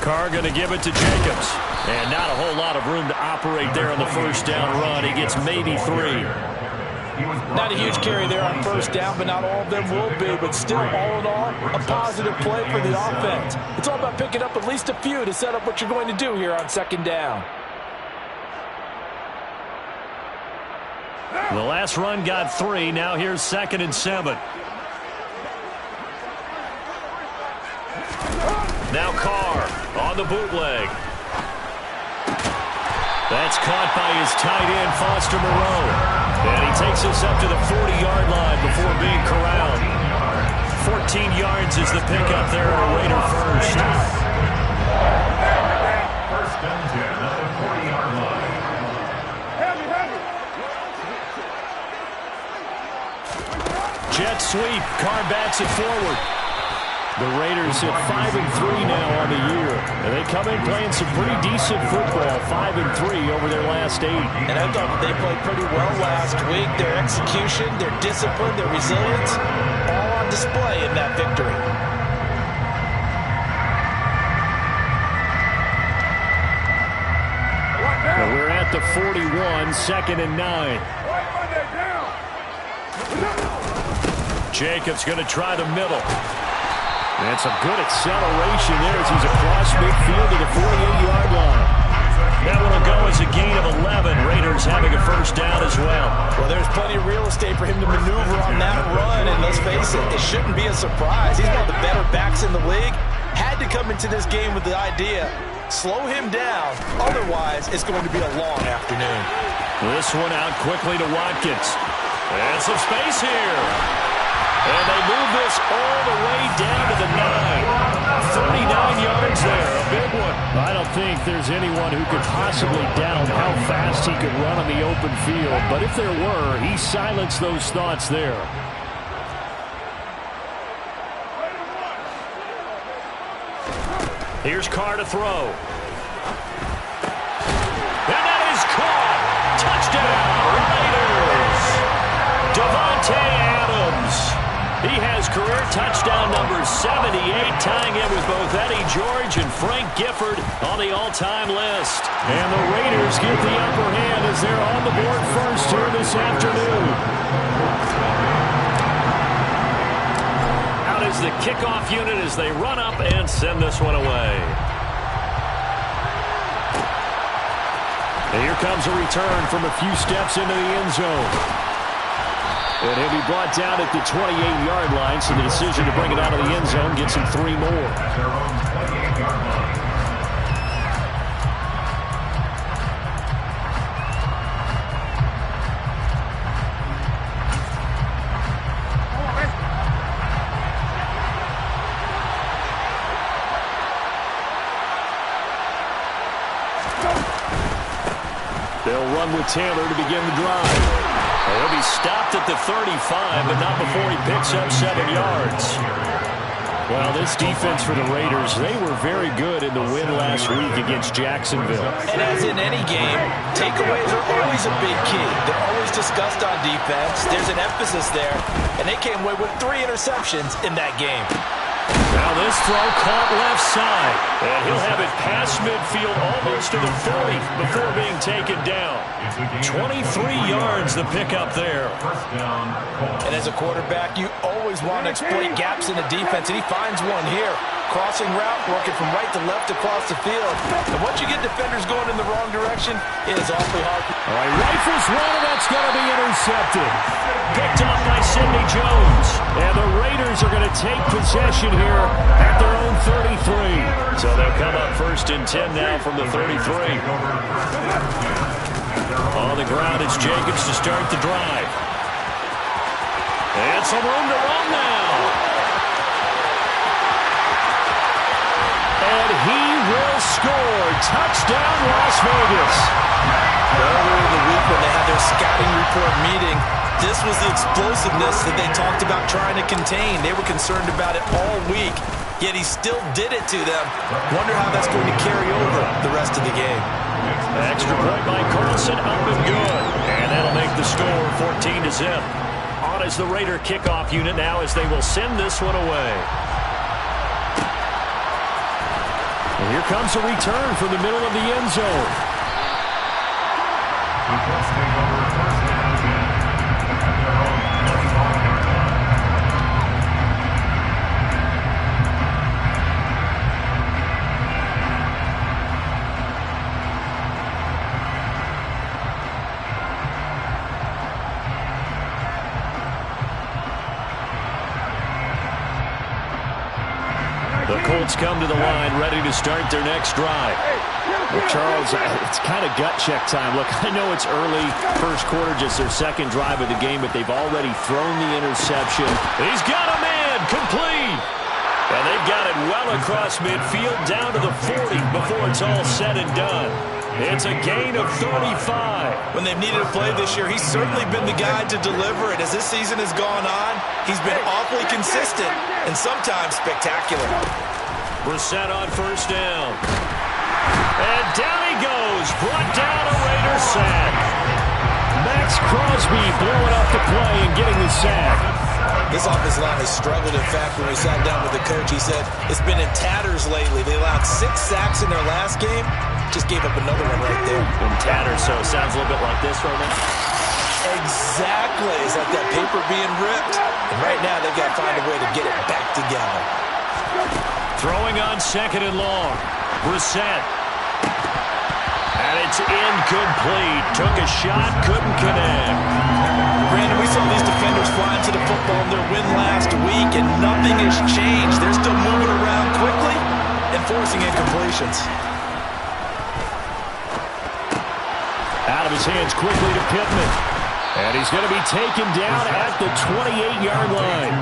Carr going to give it to Jacobs. And not a whole lot of room to operate there on the first down run. He gets maybe 3. Not a huge carry there on first down, but not all of them will be. But still, all in all, a positive play for the offense. It's all about picking up at least a few to set up what you're going to do here on second down. The last run got 3. Now here's 2nd and 7. Now Carr on the bootleg. That's caught by his tight end, Foster Moreau. And he takes us up to the 40-yard line before being corralled. 14 yards is the pickup there at a Raider first. First and 10 at the 40-yard line. Jet sweep. Carr backs it forward. The Raiders at 5-3 now on the year. And they come in playing some pretty decent football, 5-3 over their last 8. And I thought they played pretty well last week. Their execution, their discipline, their resilience, all on display in that victory. Well, we're at the 41, 2nd and 9. Jacobs going to try the middle. And some good acceleration there as he's across midfield to the 48-yard line. That one will go as a gain of 11. Raiders having a first down as well. Well, there's plenty of real estate for him to maneuver on that run, and let's face it, it shouldn't be a surprise. He's one of the better backs in the league. Had to come into this game with the idea, slow him down, otherwise it's going to be a long afternoon. This one out quickly to Watkins. And some space here. And they move this all the way down to the 9. 39 yards there, a big one. I don't think there's anyone who could possibly doubt how fast he could run on the open field. But if there were, he silenced those thoughts there. Here's Carr to throw. And that is caught. Touchdown, Raiders. Davante Adams. He has career touchdown number 78, tying it with both Eddie George and Frank Gifford on the all-time list. And the Raiders get the upper hand as they're on the board first here this afternoon. Out is the kickoff unit as they run up and send this one away. And here comes a return from a few steps into the end zone. And he'll be brought down at the 28-yard line, so the decision to bring it out of the end zone gets him 3 more. They'll run with Taylor to begin the drive. He'll be stopped at the 35, but not before he picks up 7 yards. Well, this defense for the Raiders, they were very good in the win last week against Jacksonville. And as in any game, takeaways are always a big key. They're always discussed on defense. There's an emphasis there, and they came away with 3 interceptions in that game. Now this throw caught left side, and he'll have it past midfield almost to the 40 before being taken down. 23 yards the pickup there. And as a quarterback, you always want to exploit gaps in the defense, and he finds one here. Crossing route, working from right to left across the field. And once you get defenders going in the wrong direction, it is awfully hard. All right, rifles one, and that's going to be intercepted. Picked off by Sidney Jones. And the Raiders are going to take possession here at their own 33. So they'll come up first and 10 now from the 33. On the ground, it's Jacobs to start the drive. And some room to run now. And he will score. Touchdown, Las Vegas. Earlier in the week when they had their scouting report meeting, this was the explosiveness that they talked about trying to contain. They were concerned about it all week, yet he still did it to them. Wonder how that's going to carry over the rest of the game. Extra point by Carlson, up and good. And that'll make the score 14-0. On is the Raider kickoff unit now as they will send this one away. And here comes a return from the middle of the end zone. The Colts take over first and 10 at their own 35-yard line. The Colts come to the line, ready to start their next drive. Well, Charles, it's kind of gut check time. Look, I know it's early, first quarter, just their second drive of the game, but they've already thrown the interception. He's got a man, complete. And they've got it well across midfield, down to the 40 before it's all said and done. It's a gain of 35. When they've needed a play this year, he's certainly been the guy to deliver it. As this season has gone on, he's been awfully consistent and sometimes spectacular. Brissett on first down. And down he goes. Brought down a Raider sack. Max Crosby blowing up the play and getting the sack. This offensive line has struggled. In fact, when we sat down with the coach, he said it's been in tatters lately. They allowed 6 sacks in their last game. Just gave up another one right there. In tatters, so it sounds a little bit like this right now. Exactly. It's like that paper being ripped. And right now, they've got to find a way to get it back together. Throwing on second and long. Brissett. And it's incomplete. Took a shot, couldn't connect. Brandon, we saw these defenders flying to the football in their win last week, and nothing has changed. They're still moving around quickly and forcing incompletions. Out of his hands quickly to Pittman. And he's going to be taken down at the 28-yard line.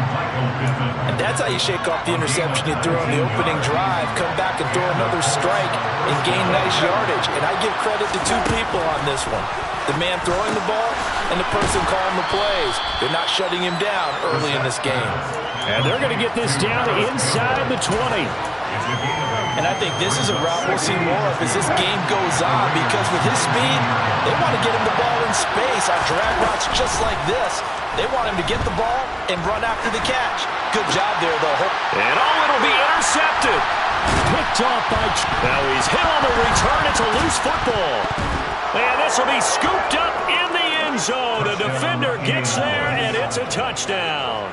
And that's how you shake off the interception you threw on the opening drive, come back and throw another strike and gain nice yardage. And I give credit to 2 people on this one. The man throwing the ball and the person calling the plays. They're not shutting him down early in this game. And they're going to get this down inside the 20. And I think this is a route we'll see more of as this game goes on, because with his speed, they want to get him the ball in space on drag routes just like this. They want him to get the ball and run after the catch. Good job there, though. And it'll be intercepted. Picked off by... Now he's hit on the return. It's a loose football. And this will be scooped up in the end zone. A defender gets there, and it's a touchdown.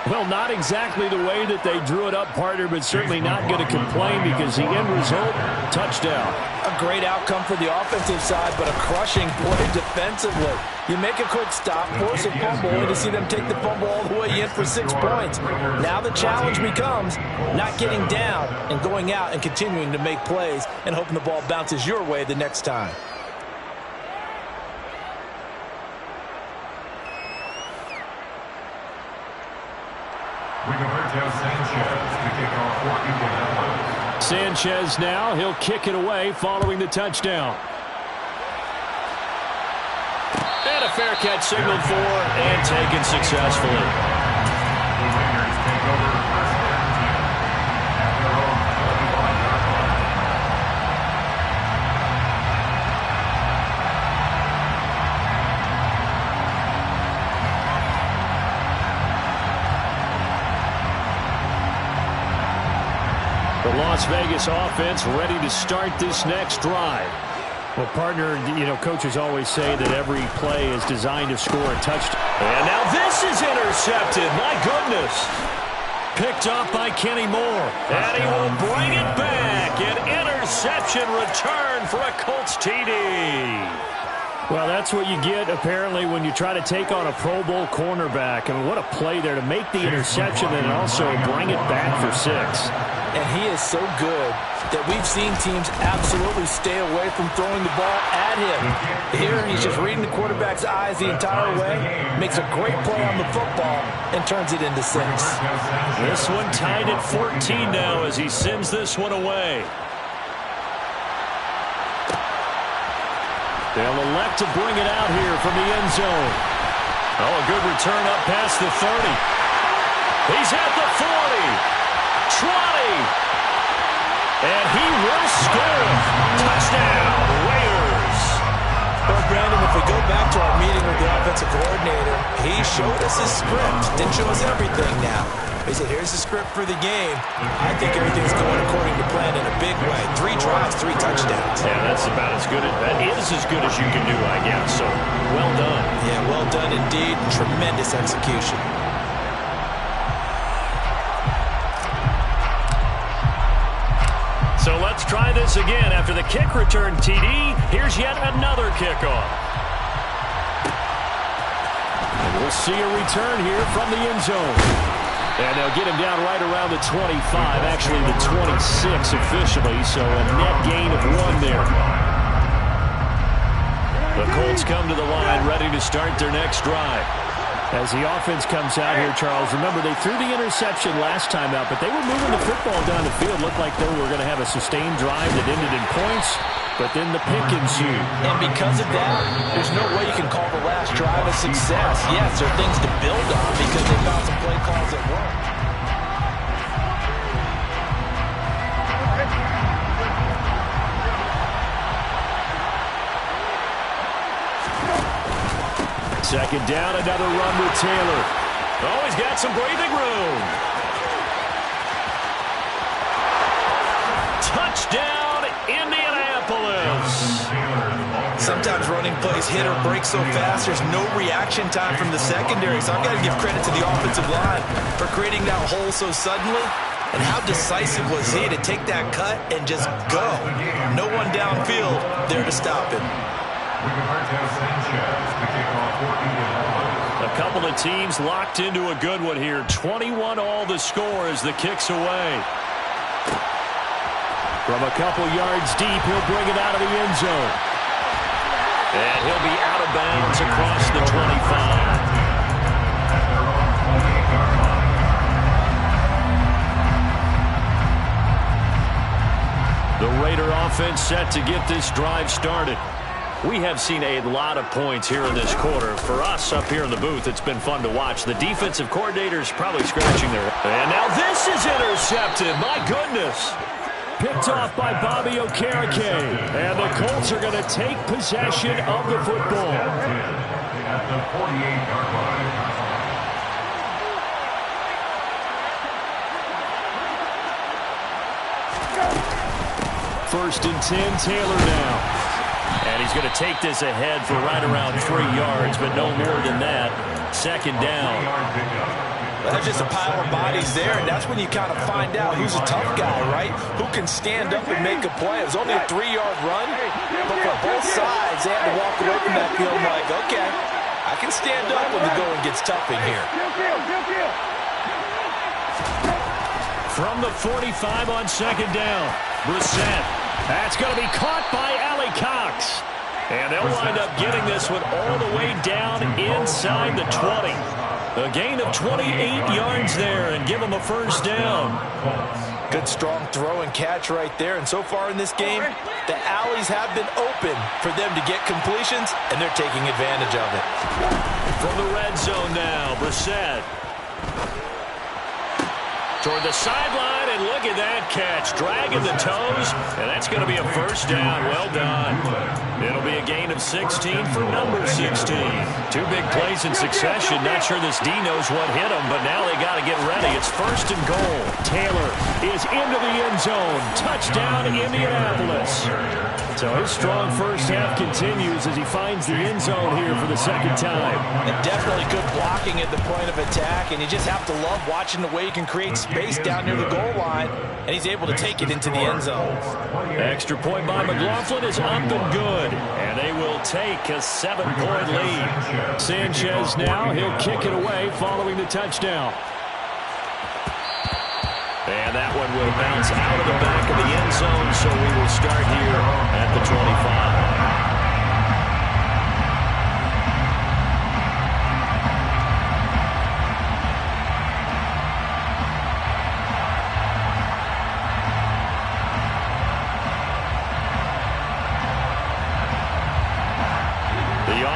Well, not exactly the way that they drew it up, partner, but certainly not going to complain because the end result, touchdown. A great outcome for the offensive side, but a crushing play defensively. You make a quick stop, force a fumble, and to see them take the fumble all the way in for 6 points. Now the challenge becomes not getting down and going out and continuing to make plays and hoping the ball bounces your way the next time. Sanchez now, he'll kick it away following the touchdown. And a fair catch signaled for and taken successfully. The Raiders take over first and 10 at their own 35-yard line. The Las Vegas offense ready to start this next drive. Well, partner, you know, coaches always say that every play is designed to score a touchdown. And now this is intercepted. My goodness. Picked off by Kenny Moore. And he will bring it back. An interception return for a Colts TD. Well, that's what you get, apparently, when you try to take on a Pro Bowl cornerback. I mean, what a play there to make the interception and also bring it back for 6. And he is so good that we've seen teams absolutely stay away from throwing the ball at him. Here, he's just reading the quarterback's eyes the entire way, makes a great play on the football, and turns it into 6. This one tied at 14 now as he sends this one away. They'll elect to bring it out here from the end zone. Oh, a good return up past the 30. He's at the 40. 20. And he will score. Touchdown, Raiders. Well, Brandon, if we go back to our meeting with the offensive coordinator, he showed us his script. Didn't show us everything now. He said, here's the script for the game. I think everything's going according to plan in a big way. 3 drives, 3 touchdowns. Yeah, that's about as good. That is as good as you can do, I guess. So, well done. Yeah, well done indeed. Tremendous execution. So let's try this again. After the kick return TD, here's yet another kickoff. And we'll see a return here from the end zone. And they'll get him down right around the 25, actually the 26 officially, so a net gain of 1 there. The Colts come to the line ready to start their next drive. As the offense comes out here, Charles, remember they threw the interception last time out, but they were moving the football down the field. Looked like they were going to have a sustained drive that ended in points, but then the pick ensued. And because of that, there's no way you can call the last drive a success. Yes, there are things to build on because they found some play calls that work. Second down, another run with Taylor. Oh, he's got some breathing room. Touchdown, Indianapolis. Sometimes running plays hit or break so fast, there's no reaction time from the secondary. So I've got to give credit to the offensive line for creating that hole so suddenly. And how decisive was he to take that cut and just go? No one downfield there to stop him. A couple of teams locked into a good one here. 21 all the score as the kick's away. From a couple yards deep, he'll bring it out of the end zone. And he'll be out of bounds across the 25. The Raider offense set to get this drive started. We have seen a lot of points here in this quarter. For us up here in the booth, it's been fun to watch. The defensive coordinator's probably scratching their head. And now this is intercepted. My goodness. Picked off by Bobby Okereke. And the Colts are going to take possession of the football. At the 48-yard line. First and 10, Taylor now. And he's going to take this ahead for right around 3 yards, but no more than that. Second down. Well, there's just a pile of bodies there, and that's when you kind of find out who's a tough guy, right? Who can stand up and make a play. It was only a 3-yard run, but for both sides, they had to walk away from that field like, okay, I can stand up when the going gets tough in here. From the 45 on second down, Brissett. That's going to be caught by Allie Cox. And they'll wind up getting this one all the way down inside the 20. A gain of 28 yards there and give them a first down. Good strong throw and catch right there. And so far in this game, the alleys have been open for them to get completions, and they're taking advantage of it. From the red zone now, Brissett. Toward the sideline, and look at that catch. Dragging the toes, and that's going to be a first down. Well done. It'll be a gain of 16 for number 16. 2 big plays in succession. Not sure this D knows what hit him, but now they got to get ready. It's first and goal. Taylor is into the end zone. Touchdown, Indianapolis. So his strong first half continues as he finds the end zone here for the second time. And definitely good blocking at the point of attack, and you just have to love watching the way he can create space down near the goal line, and he's able to take it into the end zone. Extra point by McLaughlin is up and good, and they will take a 7-point lead. Sanchez now, he'll kick it away following the touchdown. And that one will bounce out of the back of the end zone, so we will start here at the 25.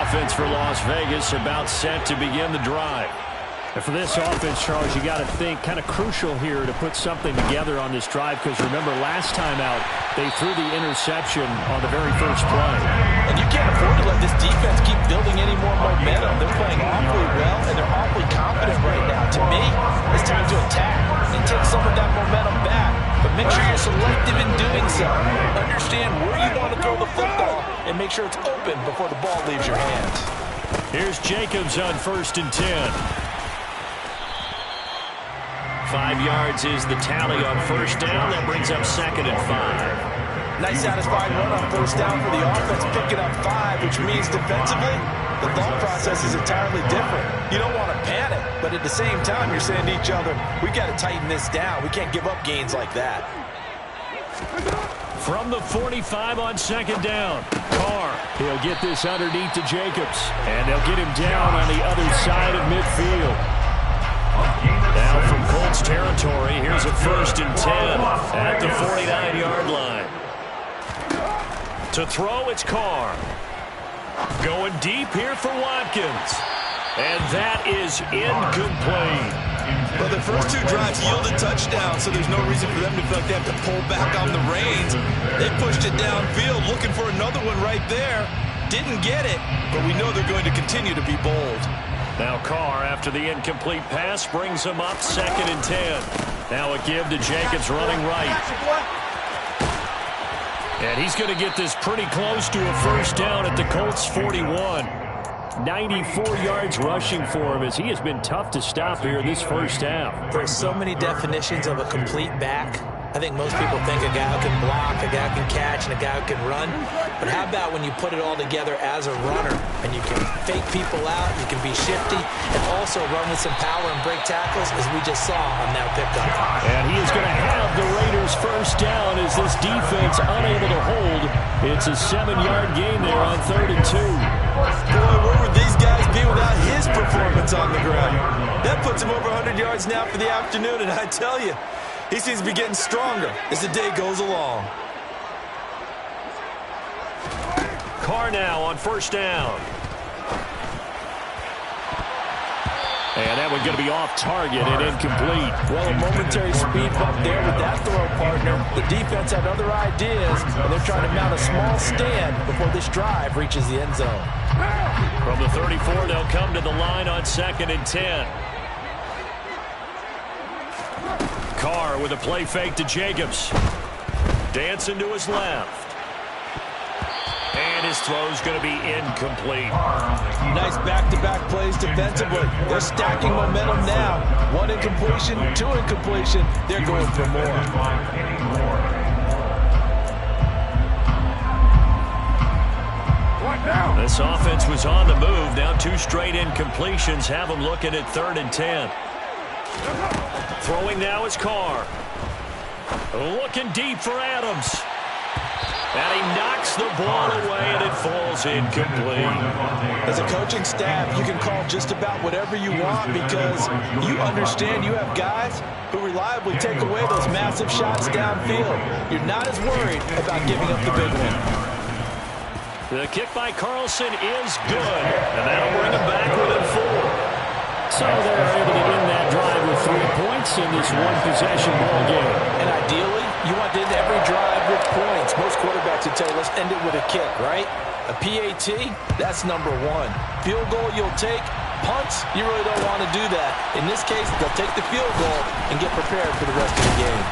Offense for Las Vegas about set to begin the drive. And for this offense, Charles, you got to think kind of crucial here to put something together on this drive, because remember last time out they threw the interception on the very first play. And you can't afford to let this defense keep building any more momentum. They're playing awfully well, and they're awfully confident right now. To me, it's time to attack make sure you're selective in doing so. Understand where you want to throw the football and make sure it's open before the ball leaves your hands. Here's Jacobs on 1st and 10. 5 yards is the tally on 1st down. That brings up 2nd and 5. Nice satisfying run on 1st down for the offense, picking up 5, which means defensively, the thought process is entirely different. You don't want to panic, but at the same time, you're saying to each other, we got to tighten this down. We can't give up gains like that. From the 45 on 2nd down, Carr. He'll get this underneath to Jacobs, and they'll get him down on the other side of midfield. Now from Colts territory, here's a 1st and 10 at the 49-yard line. To throw, it's Carr. Going deep here for Watkins. And that is incomplete. Well, the first 2 drives yielded touchdowns, so there's no reason for them to feel like they have to pull back on the reins. They pushed it downfield, looking for another one right there. Didn't get it, but we know they're going to continue to be bold. Now Carr, after the incomplete pass, brings him up 2nd and 10. Now a give to Jacobs running right. And he's going to get this pretty close to a 1st down at the Colts 41. 94 yards rushing for him as he has been tough to stop here in this 1st half. There's so many definitions of a complete back. I think most people think a guy who can block, a guy who can catch, and a guy who can run. But how about when you put it all together as a runner and you can fake people out, you can be shifty, and also run with some power and break tackles, as we just saw on that pickup. And he is going to have the Raiders 1st down as this defense unable to hold. It's a 7-yard gain there on 3rd and 2. Boy, where would these guys be without his performance on the ground? That puts him over 100 yards now for the afternoon, and I tell you, he seems to be getting stronger as the day goes along. Carr now on 1st down. And that one's going to be off target and incomplete. Well, a momentary speed bump there with that throw partner. The defense had other ideas, and they're trying to mount a small stand before this drive reaches the end zone. From the 34, they'll come to the line on 2nd and 10. Carr with a play fake to Jacobs. Dancing to his left. And his throw's going to be incomplete. Nice back-to-back plays defensively. They're stacking momentum now. 1 incompletion, 2 incompletion. They're going for more. This offense was on the move. Now 2 straight incompletions have them looking at 3rd and 10. Throwing now is Carr. Looking deep for Adams. And he knocks the ball away, and it falls incomplete. As a coaching staff, you can call just about whatever you want because you understand you have guys who reliably take away those massive shots downfield. You're not as worried about giving up the big one. The kick by Carlson is good, and that'll bring him back within 4. So they're able to end that drive with 3 points in this 1-possession ball game. And ideally, you want to end every drive with points. Most quarterbacks would tell you, let's end it with a kick, right? A PAT, that's number 1. Field goal you'll take. Punts, you really don't want to do that. In this case, they'll take the field goal and get prepared for the rest of the game.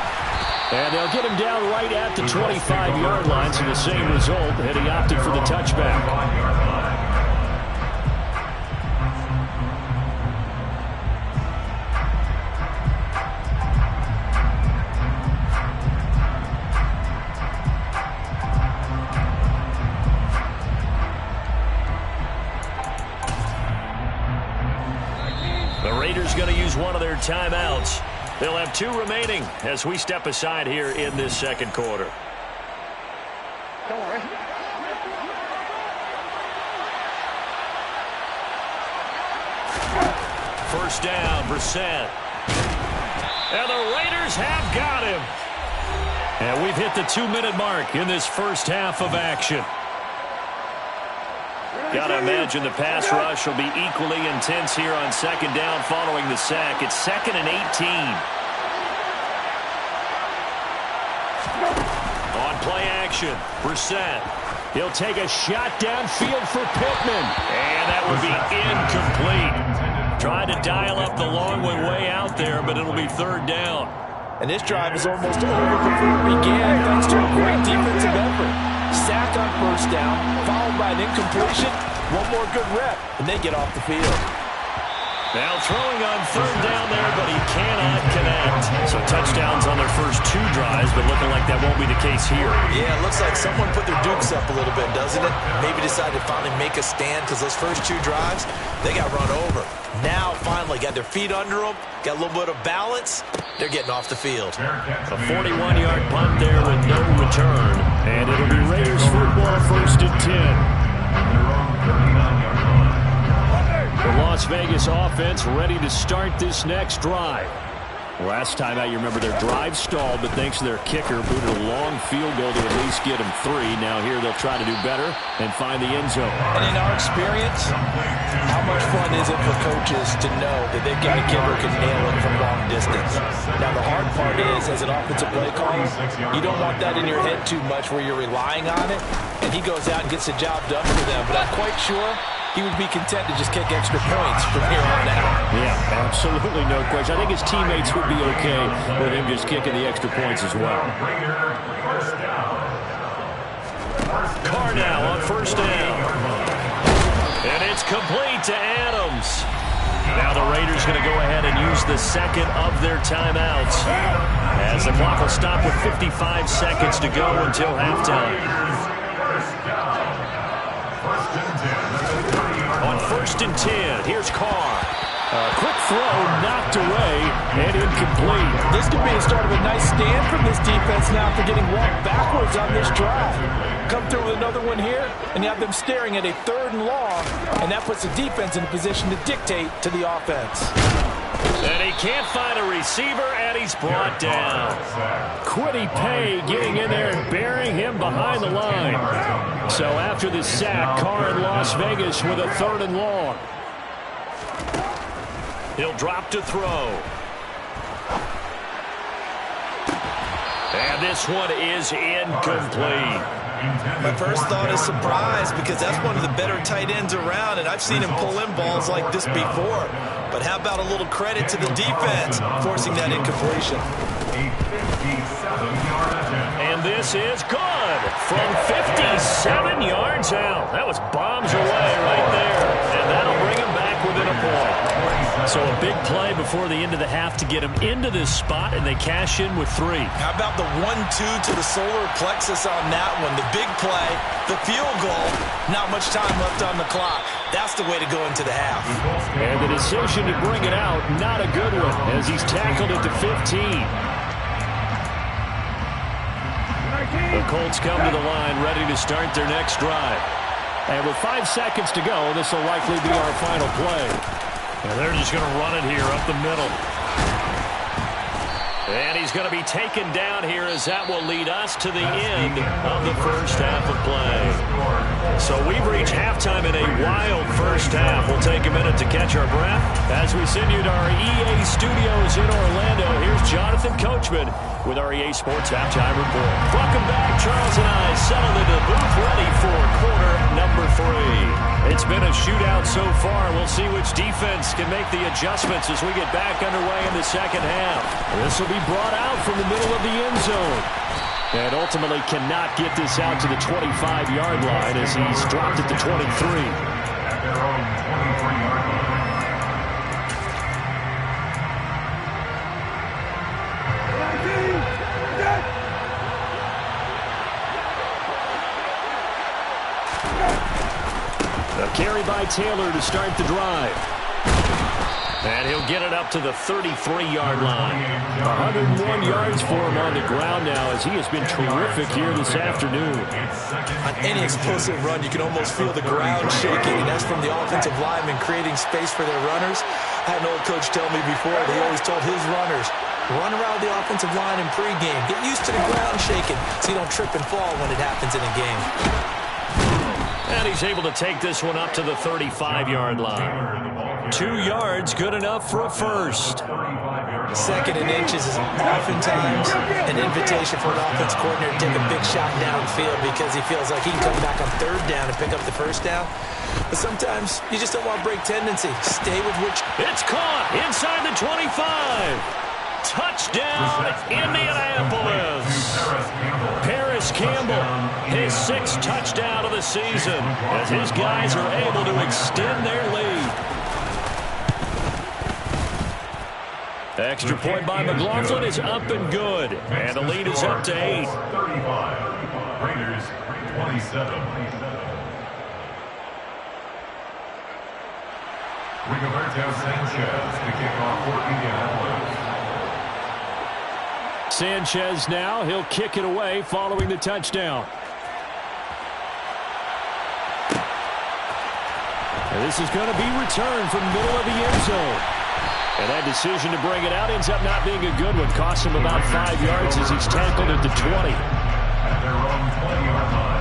And they'll get him down right at the 25-yard line, so the same result, and he opted for the touchback. The Raiders going to use one of their timeouts. They'll have 2 remaining as we step aside here in this 2nd quarter. Don't worry. First down, Brissett. And the Raiders have got him. And we've hit the 2-minute mark in this first half of action. Got to imagine the pass rush will be equally intense here on 2nd down following the sack. It's 2nd and 18. On play action, Brissett. He'll take a shot downfield for Pittman. And that would be incomplete. Trying to dial up the long one way out there, but it'll be 3rd down. And this drive is almost over before it began thanks to a great defensive effort. Sack on first down, followed by an incompletion. One more good rep, and they get off the field. Now throwing on third down there, but he cannot connect. So touchdowns on their first 2 drives, but looking like that won't be the case here. Yeah, it looks like someone put their dukes up a little bit, doesn't it? Maybe decided to finally make a stand because those first 2 drives, they got run over. Now, finally, got their feet under them, got a little bit of balance. They're getting off the field. A 41-yard punt there with no return. And it'll be Raiders football, 1st and 10. The Las Vegas offense ready to start this next drive. Last time out, you remember their drive stalled, but thanks to their kicker, booted a long field goal to at least get them 3. Now here they'll try to do better and find the end zone. And in our experience, how much fun is it for coaches to know that they've got a kicker who can nail it from long distance? Now the hard part is, as an offensive play caller, you don't want that in your head too much where you're relying on it, and he goes out and gets the job done for them. But I'm quite sure he would be content to just kick extra points from here on out. Yeah, absolutely no question. I think his teammates would be okay with him just kicking the extra points as well. Carr now on first down. And it's complete to Adams. Now the Raiders going to go ahead and use the second of their timeouts, as the clock will stop with 55 seconds to go until halftime. On 1st and 10, here's Carr. A quick throw knocked away and incomplete. This could be the start of a nice stand from this defense now for getting walked backwards on this drive. Come through with another one here, and you have them staring at a 3rd and long, and that puts the defense in a position to dictate to the offense. And he can't find a receiver, and he's brought down. Quiddy Pay getting in there and burying him behind the line. So after the sack, Carr in Las Vegas with a 3rd and long. He'll drop to throw. And this one is incomplete. My first thought is surprise, because that's one of the better tight ends around, and I've seen him pull in balls like this before. But how about a little credit to the defense forcing that incompletion? And this is good from 57 yards out. That was bombs away right there, and that'll bring him back within a point. So a big play before the end of the half to get him into this spot, and they cash in with 3. How about the 1-2 to the solar plexus on that one? The big play, the field goal, not much time left on the clock. That's the way to go into the half. And the decision to bring it out, not a good one, as he's tackled at the 15. The Colts come to the line, ready to start their next drive. And with 5 seconds to go, this will likely be our final play. And they're just going to run it here up the middle. And he's going to be taken down here, as that will lead us to the end of the first half of play. So we've reached halftime in a wild first half. We'll take a minute to catch our breath as we send you to our EA studios in Orlando. Here's Jonathan Coachman with our EA Sports Halftime Report. Welcome back. Charles and I settled into the booth, ready for quarter number 3. It's been a shootout so far. We'll see which defense can make the adjustments as we get back underway in the second half. This will be brought out from the middle of the end zone. And ultimately cannot get this out to the 25-yard line as he's dropped at the 23. At their own 23-yard line. A carry by Taylor to start the drive. And he'll get it up to the 33-yard line. 101 yards for him on the ground now, as he has been terrific here this afternoon. On any explosive run, you can almost feel the ground shaking, and that's from the offensive linemen creating space for their runners. I had an old coach tell me before, he always told his runners, run around the offensive line in pregame. Get used to the ground shaking so you don't trip and fall when it happens in a game. And he's able to take this one up to the 35-yard line. 2 yards, good enough for a first. 2nd and inches is oftentimes an invitation for an offense coordinator to take a big shot downfield because he feels like he can come back on 3rd down and pick up the first down. But sometimes you just don't want to break tendency. Stay with which. It's caught inside the 25. Touchdown. Touchdown, Indianapolis. Paris Campbell, his 6th touchdown of the season, as his guys are able to extend their lead. Extra point by McLaughlin is up and good, and the lead is up to 8. 35, Raiders 27. Rigoberto Sanchez to kick off for Indianapolis. Sanchez now, he'll kick it away following the touchdown. And this is going to be returned from middle of the end zone. And that decision to bring it out ends up not being a good one. Costs him about 5 yards as he's tackled at the 20. At their own 20-yard line.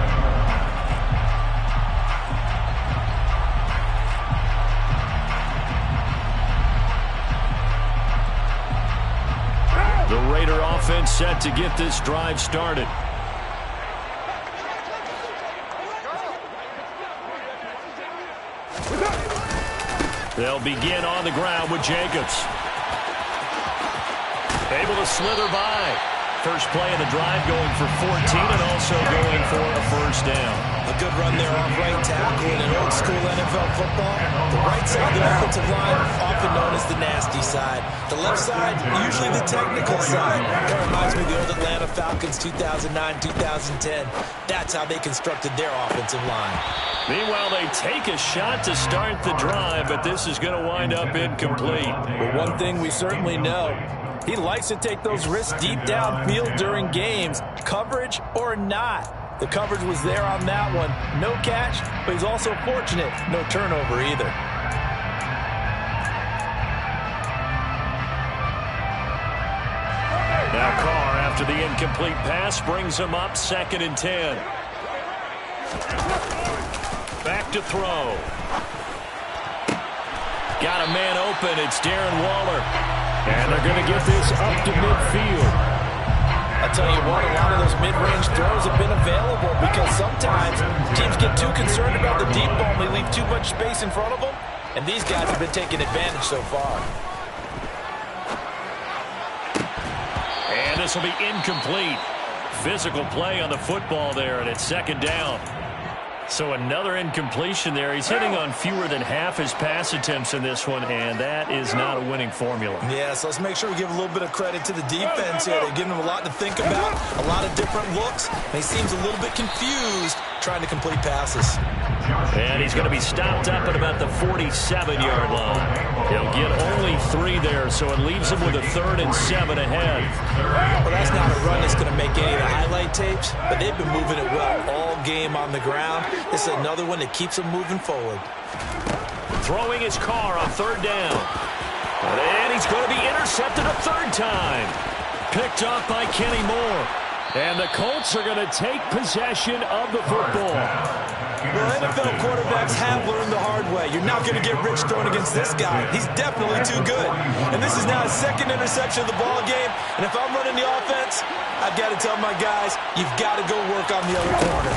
The Raider offense set to get this drive started. They'll begin on the ground with Jacobs. Able to slither by. First play of the drive going for 14 and also going for a first down. A good run there off right tackle in an old school NFL football. The right side of the offensive line, often known as the nasty side. The left side, usually the technical side. That reminds me of the old Atlanta Falcons 2009-2010. That's how they constructed their offensive line. Meanwhile, they take a shot to start the drive, but this is going to wind up incomplete. But one thing we certainly know, he likes to take those risks deep downfield during games, coverage or not. The coverage was there on that one. No catch, but he's also fortunate. No turnover either. Now Carr, after the incomplete pass, brings him up 2nd and 10. Back to throw. Got a man open. It's Darren Waller. And they're going to get this up to midfield. I'll tell you what, a lot of those mid-range throws have been available because sometimes teams get too concerned about the deep ball and they leave too much space in front of them. And these guys have been taking advantage so far. And this will be incomplete. Physical play on the football there, and it's 2nd down. So another incompletion there. He's hitting on fewer than half his pass attempts in this one, and that is not a winning formula. Yeah, so let's make sure we give a little bit of credit to the defense here. They're giving him a lot to think about, a lot of different looks, and he seems a little bit confused trying to complete passes. And he's going to be stopped up at about the 47-yard line. He'll get only 3 there, so it leaves him with a 3rd and 7 ahead. Well, that's not a run that's going to make any of the highlight tapes, but they've been moving it well all game on the ground. This is another one that keeps them moving forward. Throwing his Carr on 3rd down. And he's going to be intercepted a 3rd time. Picked off by Kenny Moore. And the Colts are going to take possession of the football. Well, NFL quarterbacks have learned the hard way. You're not going to get rich throwing against this guy. He's definitely too good. And this is now his 2nd interception of the ball game. And if I'm running the offense, I've got to tell my guys, you've got to go work on the other corner.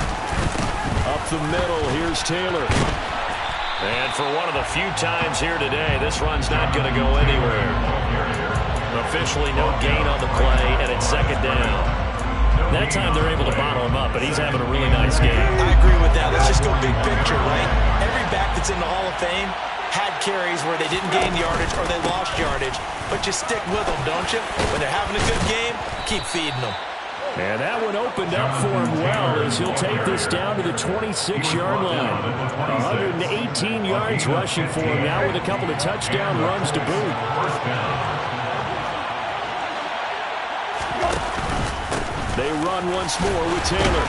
Up the middle, here's Taylor. And for one of the few times here today, this run's not going to go anywhere. Officially no gain on the play, and it's 2nd down. That time they're able to bottle him up, but he's having a really nice game. I agree with that. Let's just go big picture, right? Every back that's in the Hall of Fame had carries where they didn't gain yardage or they lost yardage, but you stick with them, don't you? When they're having a good game, keep feeding them. And that one opened up for him well as he'll take this down to the 26-yard line. 118 yards rushing for him now with a couple of touchdown runs to boot. They run once more with Taylor.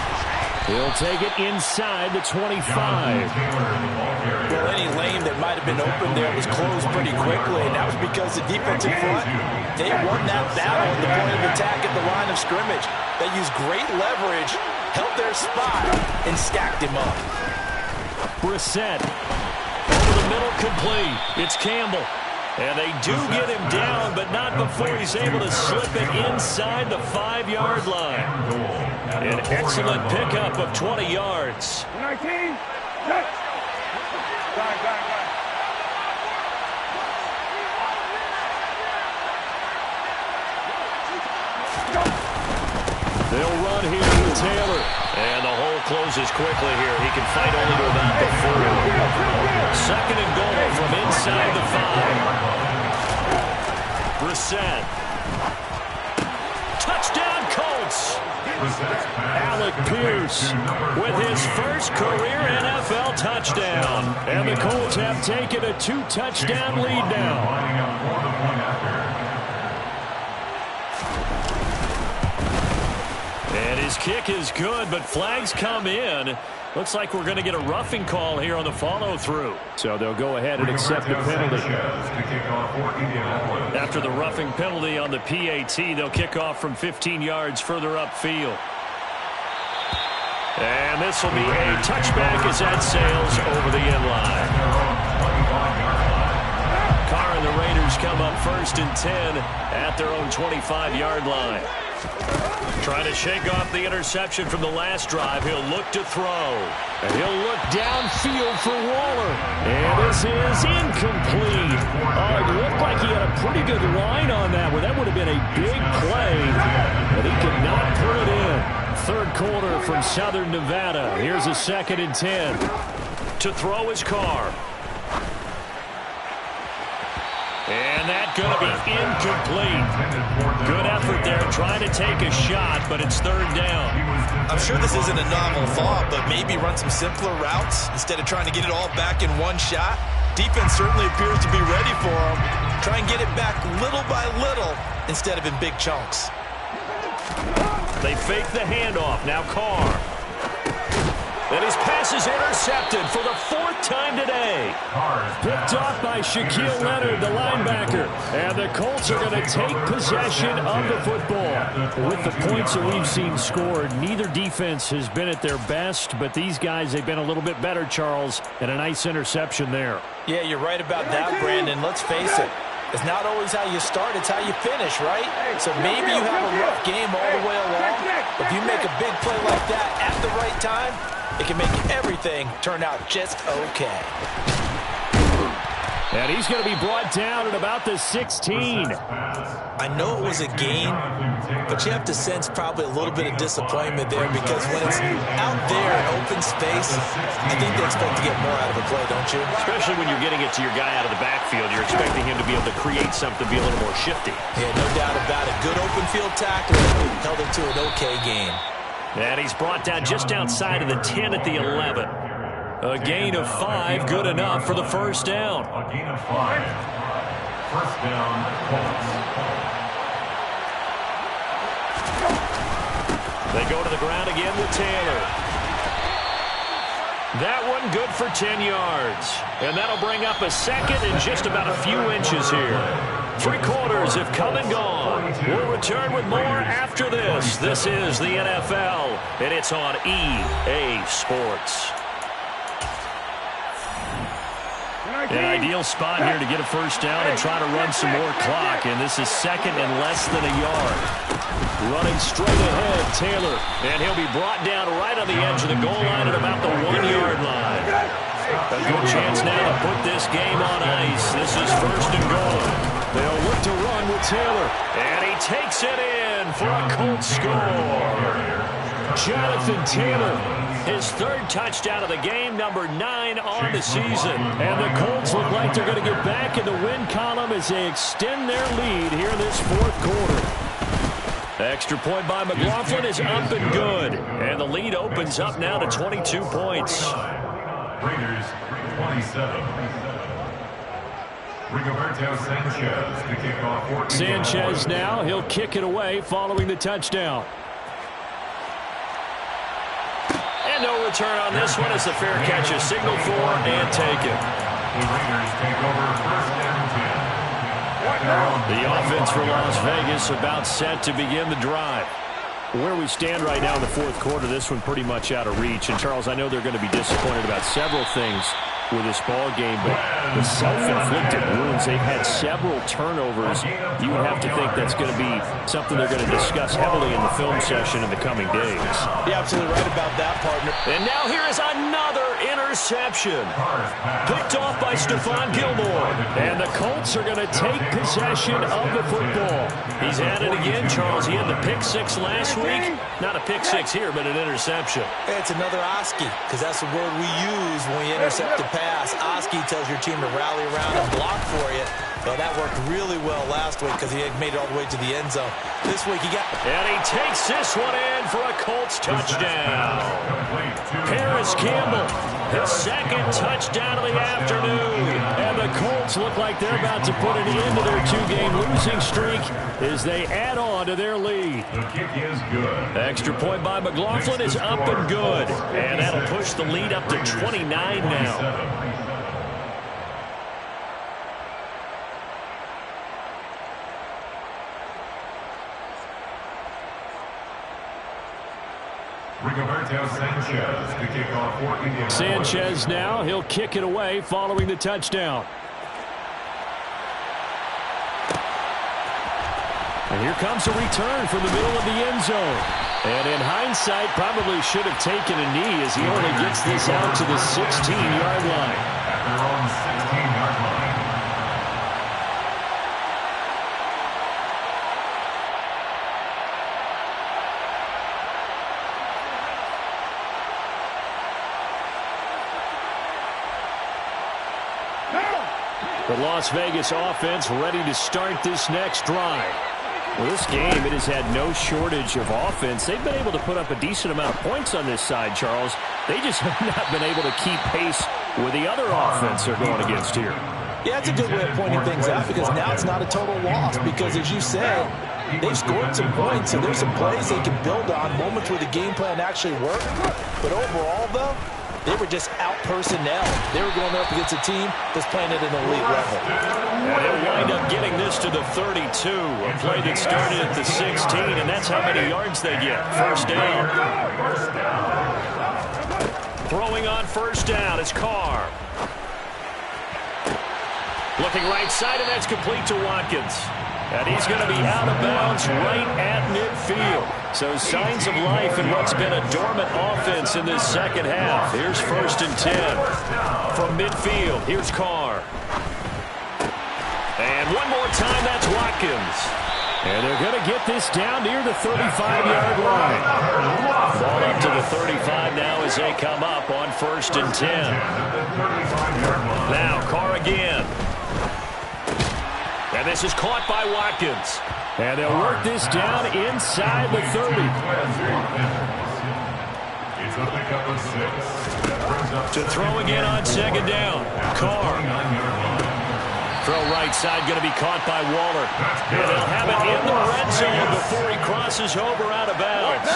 He'll take it inside the 25. Well, any lane that might have been open there was closed pretty quickly, and that was because the defensive front, they won that battle at the point of attack at the line of scrimmage. They used great leverage, held their spot, and stacked him up. Brissett. Over the middle, complete. It's Campbell. And they do get him down, but not before he's able to slip it inside the 5-yard line. An excellent pickup of 20 yards. 19. Taylor. And the hole closes quickly here. He can fight only to about the 4. Second and goal from inside the 5. Brissett. Touchdown, Colts. Alec Pierce with his first career NFL touchdown. And the Colts have taken a 2-touchdown lead now. And his kick is good, but flags come in. Looks like we're going to get a roughing call here on the follow-through. So they'll go ahead and accept the penalty. After the roughing penalty on the PAT, they'll kick off from 15 yards further upfield. And this will be a touchback as that sails over the end line. Carr and the Raiders come up first and 10 at their own 25-yard line. Trying to shake off the interception from the last drive. He'll look to throw. And he'll look downfield for Waller. And this is incomplete. Oh, it looked like he had a pretty good line on that one. That would have been a big play. But he could not put it in. Third quarter from Southern Nevada. Here's a 2nd and 10. To throw his Carr. And that's going to be incomplete. Good effort there trying to take a shot, but it's third down. I'm sure this isn't a novel thought, but maybe run some simpler routes instead of trying to get it all back in one shot. Defense certainly appears to be ready for him. Try and get it back little by little instead of in big chunks. They fake the handoff. Now Carr. And his pass is intercepted for the 4th time today. Picked off by Shaquille Leonard, the linebacker. And the Colts are going to take possession of the football. With the points that we've seen scored, neither defense has been at their best, but these guys, they've been a little bit better, Charles, and a nice interception there. Yeah, you're right about that, Brandon. Let's face it. It's not always how you start, it's how you finish, right? So maybe you have a rough game all the way along. If you make a big play like that at the right time, it can make everything turn out just okay. And he's going to be brought down at about the 16. I know it was a gain, but you have to sense probably a little bit of disappointment there because when it's out there in open space, I think they expect to get more out of the play, don't you? Especially when you're getting it to your guy out of the backfield. You're expecting him to be able to create something, be a little more shifty. Yeah, no doubt about it. Good open field tackle, held it to an okay gain. And he's brought down just outside of the 10 at the 11. A gain of 5, good enough for the first down. A gain of 5. First down, Colts. They go to the ground again with Taylor. That one good for 10 yards. And that'll bring up a 2nd and just about a few inches here. 3 quarters have come and gone. We'll return with more after this. This is the NFL, and it's on EA Sports. An ideal spot here to get a first down and try to run some more clock, and this is 2nd and less than a yard. Running straight ahead, Taylor, and he'll be brought down right on the edge of the goal line at about the 1-yard line. A good chance now to put this game on ice. This is 1st and goal. They'll look to run with Taylor, and he takes it in for a Colts score. Jonathan Taylor, his 3rd touchdown of the game, number 9 on the season. And the Colts look like they're going to get back in the win column as they extend their lead here in this 4th quarter. The extra point by McLaughlin is up and good. And the lead opens up now to 22 points. Raiders, 27. Rigoberto Sanchez to kick off. Sanchez now, he'll kick it away following the touchdown. And no return on this one as the fair catch is signaled for and taken. The Raiders take over 1st and 10. The offense for Las Vegas about set to begin the drive. Where we stand right now in the 4th quarter, this one pretty much out of reach. And, Charles, I know they're going to be disappointed about several things with this ball game, but the self-inflicted wounds, they've had several turnovers. You would have to think that's going to be something they're going to discuss heavily in the film session in the coming days. You're absolutely right about that, partner. And now here is another interception. interception. Picked off by Stephon Gilmore. And the Colts are going to take possession of the football. He's at it again, Charles. He had the pick six last week. Not a pick six here, but an interception. It's another Oski, because that's the word we use when we intercept the pass. Oski tells your team to rally around and block for you. Well, that worked really well last week because he had made it all the way to the end zone. This week he got... And he takes this one in for a Colts touchdown. Paris Campbell, his second touchdown of the afternoon. And the Colts look like they're about to put an end to their two-game losing streak as they add on to their lead. The kick is good. Extra point by McLaughlin is up and good. And that'll push the lead up to 29 now. Sanchez to kick off for Indianapolis. Sanchez now, he'll kick it away following the touchdown. And here comes a return from the middle of the end zone. And in hindsight, probably should have taken a knee as he only gets this out to the 16-yard line. At their own 16-yard line. The Las Vegas offense ready to start this next drive. Well, this game, it has had no shortage of offense. They've been able to put up a decent amount of points on this side, Charles. They just have not been able to keep pace with the other offense they're going against here. Yeah, it's a good way of pointing things out because now it's not a total loss because, as you said, they've scored some points, and there's some plays they can build on, moments where the game plan actually worked. But overall, though, they were just out-personnel. They were going up against a team that's playing at an elite level. And they'll wind up getting this to the 32, a play that started at the 16, and that's how many yards they get. First down. Throwing on first down, it's Carr. Looking right side, and that's complete to Watkins. And he's going to be out of bounds right at midfield. So signs of life in what's been a dormant offense in this second half. Here's 1st and 10. From midfield, here's Carr. And one more time, that's Watkins. And they're going to get this down near the 35-yard line. Ball up to the 35 now as they come up on 1st and 10. Now Carr again. And this is caught by Watkins. And they'll work this down inside the 30. It's a pickup of 6. To throw again on second down. Carr. Throw right side, going to be caught by Waller. And they'll have it in the red zone before he crosses over out of bounds.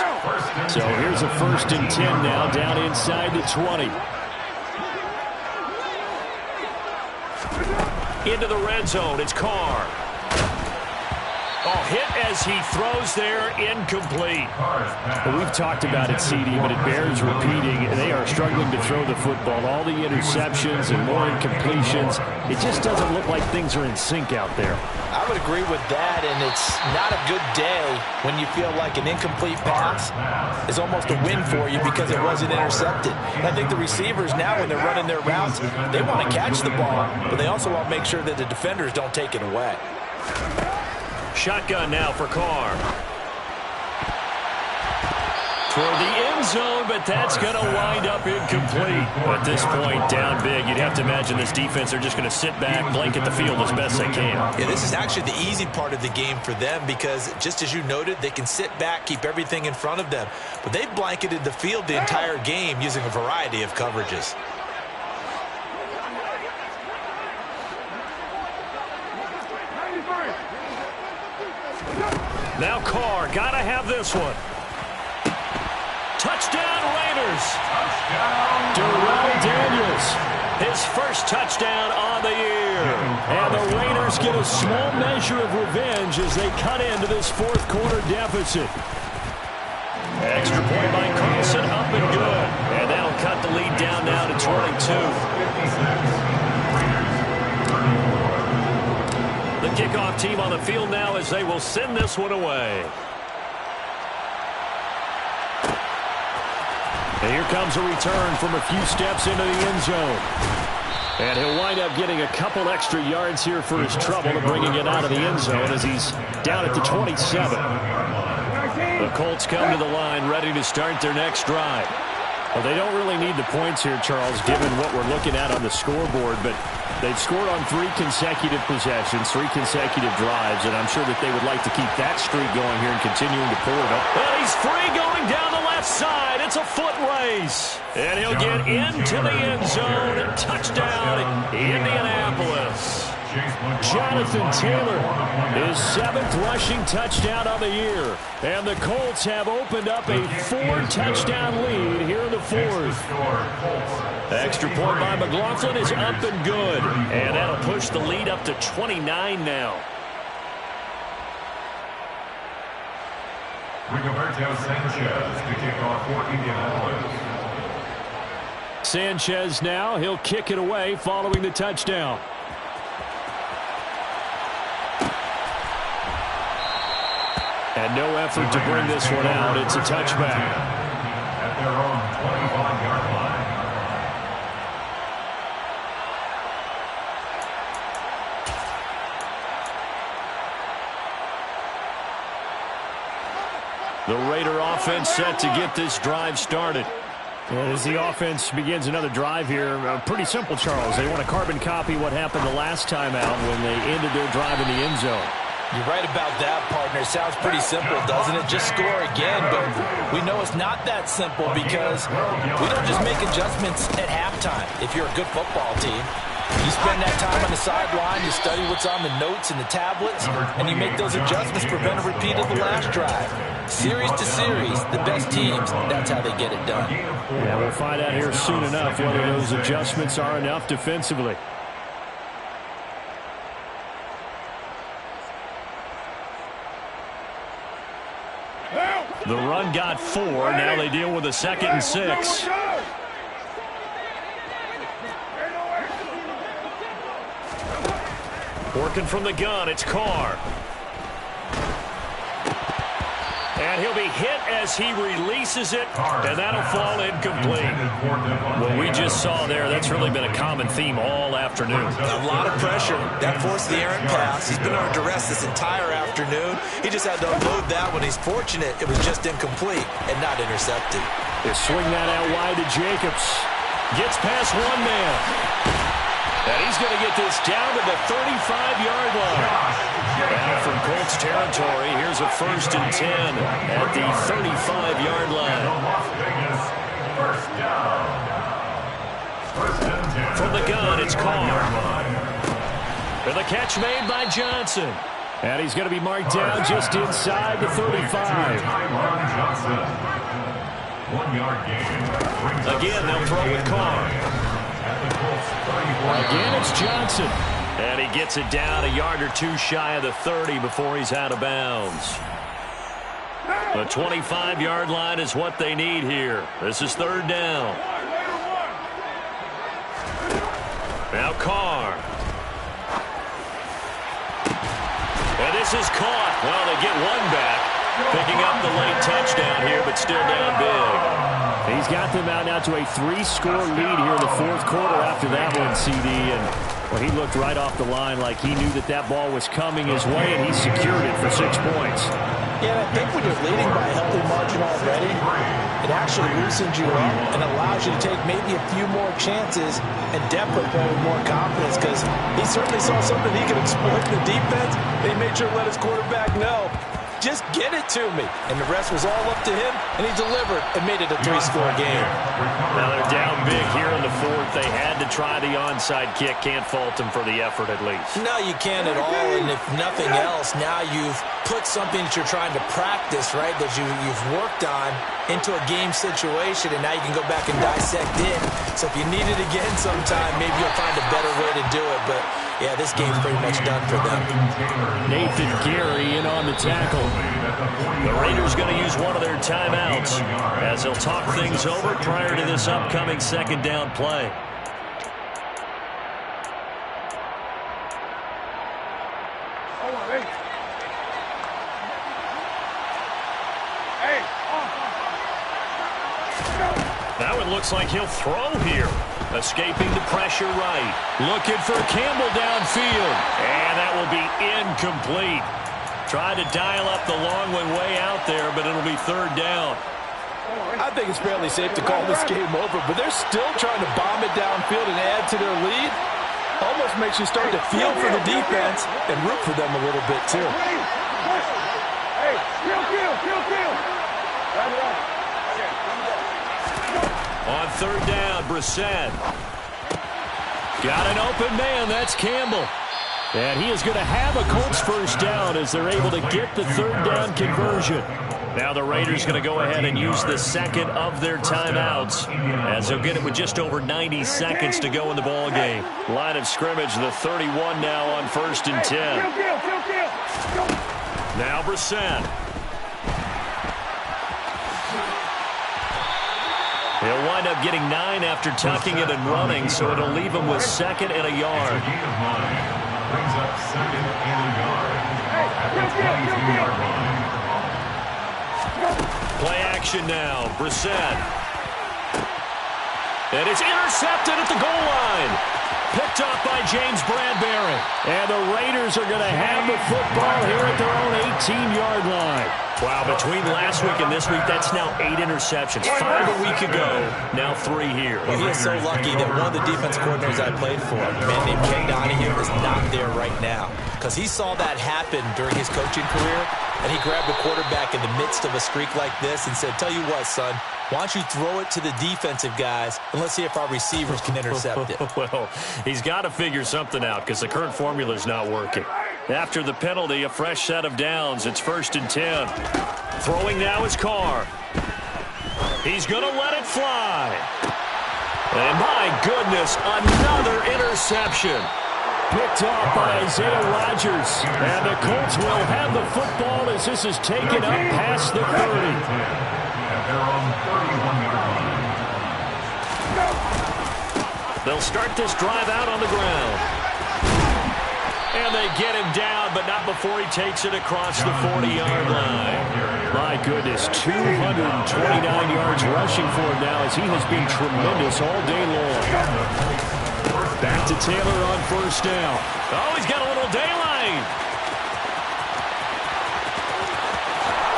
So here's a 1st and 10 now, down inside the 20. Into the red zone, it's Carr. Oh, hit as he throws there, incomplete. Well, we've talked about it, CD, but it bears repeating. They are struggling to throw the football. All the interceptions and more incompletions. It just doesn't look like things are in sync out there. I would agree with that, and it's not a good day when you feel like an incomplete pass is almost a win for you because it wasn't intercepted. And I think the receivers now, when they're running their routes, they want to catch the ball, but they also want to make sure that the defenders don't take it away. Shotgun now for Carr. Toward the end zone, but that's going to wind up incomplete. At this point, down big, you'd have to imagine this defense are just going to sit back, blanket the field as best they can. Yeah, this is actually the easy part of the game for them because, just as you noted, they can sit back, keep everything in front of them. But they've blanketed the field the entire game using a variety of coverages. Now Carr, gotta have this one. Touchdown Raiders. Darrell Daniels, his first touchdown on the year. And the Raiders get a small measure of revenge as they cut into this fourth quarter deficit. Extra point by Carlson, up and good. And that'll cut the lead down now to 22. The kickoff team on the field now as they will send this one away. And here comes a return from a few steps into the end zone. And he'll wind up getting a couple extra yards here for his trouble and bringing it out of the end zone as he's down at the 27. The Colts come to the line ready to start their next drive. Well, they don't really need the points here, Charles, given what we're looking at on the scoreboard, but they've scored on 3 consecutive possessions, 3 consecutive drives, and I'm sure that they would like to keep that streak going here and continuing to pull it up. And he's free going down the left side. It's a foot race. And he'll get into the end zone. Touchdown, Indianapolis. Jonathan Taylor, his 7th rushing touchdown of the year. And the Colts have opened up a 4-touchdown lead here in the 4th. Extra point by McLaughlin is up and good. And that'll push the lead up to 29 now. Rigoberto Sanchez to kick off for Indianapolis. Sanchez now, he'll kick it away following the touchdown. And no effort to bring this one out. It's a touchback. At their own 25-yard line. The Raider offense set to get this drive started. And as the offense begins another drive here, pretty simple, Charles. They want to carbon copy what happened the last time out when they ended their drive in the end zone. You're right about that, partner. Sounds pretty simple, doesn't it? Just score again, but we know it's not that simple because we don't just make adjustments at halftime. If you're a good football team, you spend that time on the sideline, you study what's on the notes and the tablets, and you make those adjustments, prevent a repeat of the last drive. Series to series, the best teams, that's how they get it done. Yeah, we'll find out here soon enough whether those adjustments are enough defensively. The run got 4. Now they deal with a 2nd and 6. Working from the gun, it's Carr. And he'll be hit as he releases it, and that'll fall incomplete. What we just saw there, that's really been a common theme all afternoon. A lot of pressure. That forced the errant pass. He's been under duress this entire afternoon. He just had to unload that one. He's fortunate it was just incomplete and not intercepted. They swing that out wide to Jacobs. Gets past one man. And he's going to get this down to the 35-yard line. Now from Colts territory, here's a 1st and 10 at the 35-yard line. From the gun, it's Carr. And the catch made by Johnson. And he's going to be marked down just inside the 35. Again, they'll throw with Carr. Again, it's Johnson. And he gets it down a yard or 2 shy of the 30 before he's out of bounds. The 25-yard line is what they need here. This is 3rd down. Now Carr. And this is caught. Well, they get one back. Picking up the late touchdown here, but still down big. He's got them out now to a 3-score lead here in the 4th quarter after that one, CD. And well, he looked right off the line like he knew that that ball was coming his way, and he secured it for 6 points. Yeah, I think when you're leading by a healthy margin already, it actually loosens you up and allows you to take maybe a few more chances and definitely play with more confidence because he certainly saw something he could exploit in the defense, and he made sure to let his quarterback know. Just get it to me. And the rest was all up to him, and he delivered and made it a 3-score game. Now they're down big here in the 4th. They had to try the onside kick. Can't fault them for the effort at least. No, you can't at all. And if nothing else, now you've put something that you're trying to practice, right, that you've worked on into a game situation, and now you can go back and dissect it. So if you need it again sometime, maybe you'll find a better way to do it. But, yeah, this game's pretty much done for them. Nathan Gary in on the tackle. The Raiders going to use one of their timeouts as they'll talk things over prior to this upcoming 2nd down play. Now it looks like he'll throw here. Escaping the pressure right. Looking for Campbell downfield. And that will be incomplete. Tried to dial up the long one way out there, but it'll be third down. I think it's fairly safe to call this game over, but they're still trying to bomb it downfield and add to their lead. Almost makes you start to feel for the defense and root for them a little bit, too. Hey, kill. On third down, Brissett. Got an open man. That's Campbell. And he is going to have a Colts first down as they're able to get the third down conversion. Now the Raiders going to go ahead and use the second of their timeouts as they'll get it with just over 90 seconds to go in the ball game. Line of scrimmage, the 31 now on 1st and 10. Now Brissett. He'll wind up getting 9 after tucking it and running, so it'll leave him with 2nd and a yard. Brings up 2nd and a yard at the 22-yard line. Play action now. Brissett. And it's intercepted at the goal line. Picked up by James Bradbury. And the Raiders are going to have the football here at their own 18-yard line. Wow, between last week and this week, that's now 8 interceptions. 5 a week ago, now 3 here. Well, he is so lucky that one of the defense coordinators I played for, a man named Ken Donahue, is not there right now. Because he saw that happen during his coaching career, and he grabbed the quarterback in the midst of a streak like this and said, tell you what, son, why don't you throw it to the defensive guys, and let's see if our receivers can intercept it. Well, he's got to figure something out because the current formula is not working. After the penalty, a fresh set of downs. It's 1st and 10. Throwing now is Carr. He's going to let it fly. And my goodness, another interception. Picked off by Isaiah Rodgers. And the Colts will have the football as this is taken up past the 30. At their own 31-yard line. They'll start this drive out on the ground. And they get him down, but not before he takes it across the 40-yard line. My goodness, 229 yards rushing for him now as he has been tremendous all day long. Back to Taylor on 1st down. Oh, he's got a little daylight.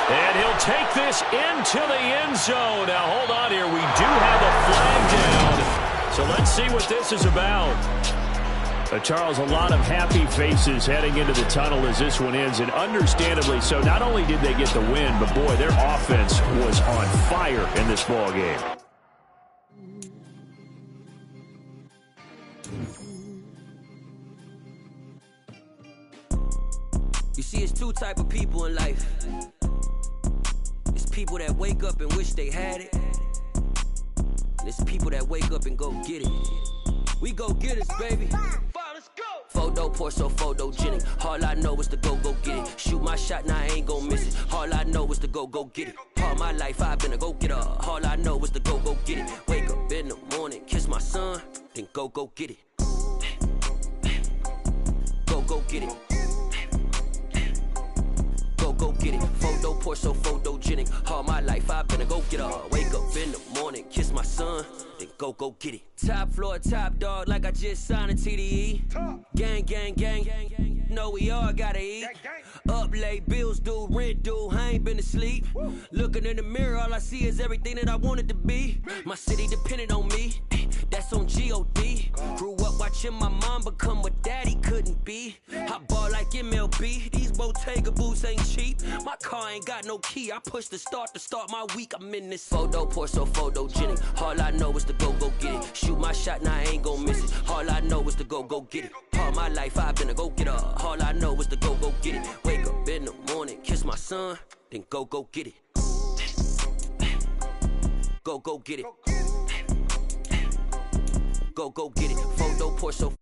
And he'll take this into the end zone. Now, hold on here. We do have a flag down. So let's see what this is about. Charles, a lot of happy faces heading into the tunnel as this one ends, and understandably so. Not only did they get the win, but boy, their offense was on fire in this ball game. You see, it's 2 type of people in life. It's people that wake up and wish they had it. And it's people that wake up and go get it. We go get it, baby. Photo poor, so photogenic. All I know is to go get it. Shoot my shot, now I ain't gon' miss it. All I know is to go get it. All my life I've been a go-getter. All I know is to go get it. Wake up in the morning, kiss my son, then go get it. Go get it. Go get it. Photo poor, so photogenic. All my life I've been a go-getter. Wake up in the morning, kiss my son, then go get it. Top floor, top dog, like I just signed a TDE. Gang. Know we all gotta eat. Up late, bills due, rent due, I ain't been asleep. Looking in the mirror, all I see is everything that I wanted to be. My city depended on me, that's on G.O.D. Grew up watching my mom become what daddy couldn't be. I ball like MLB, these Bottega boots ain't cheap. My car ain't got no key, I push the start to start my week. I'm in this photo poor, so photogenic. All I know is to go get it. Shoot my shot, now I ain't gon' miss it. All I know is to go get it. All my life I've been a go-getter. All I know is to go get it. Wake up in the morning, kiss my son, then go get it. Go get it. Go get it. Photo poor, so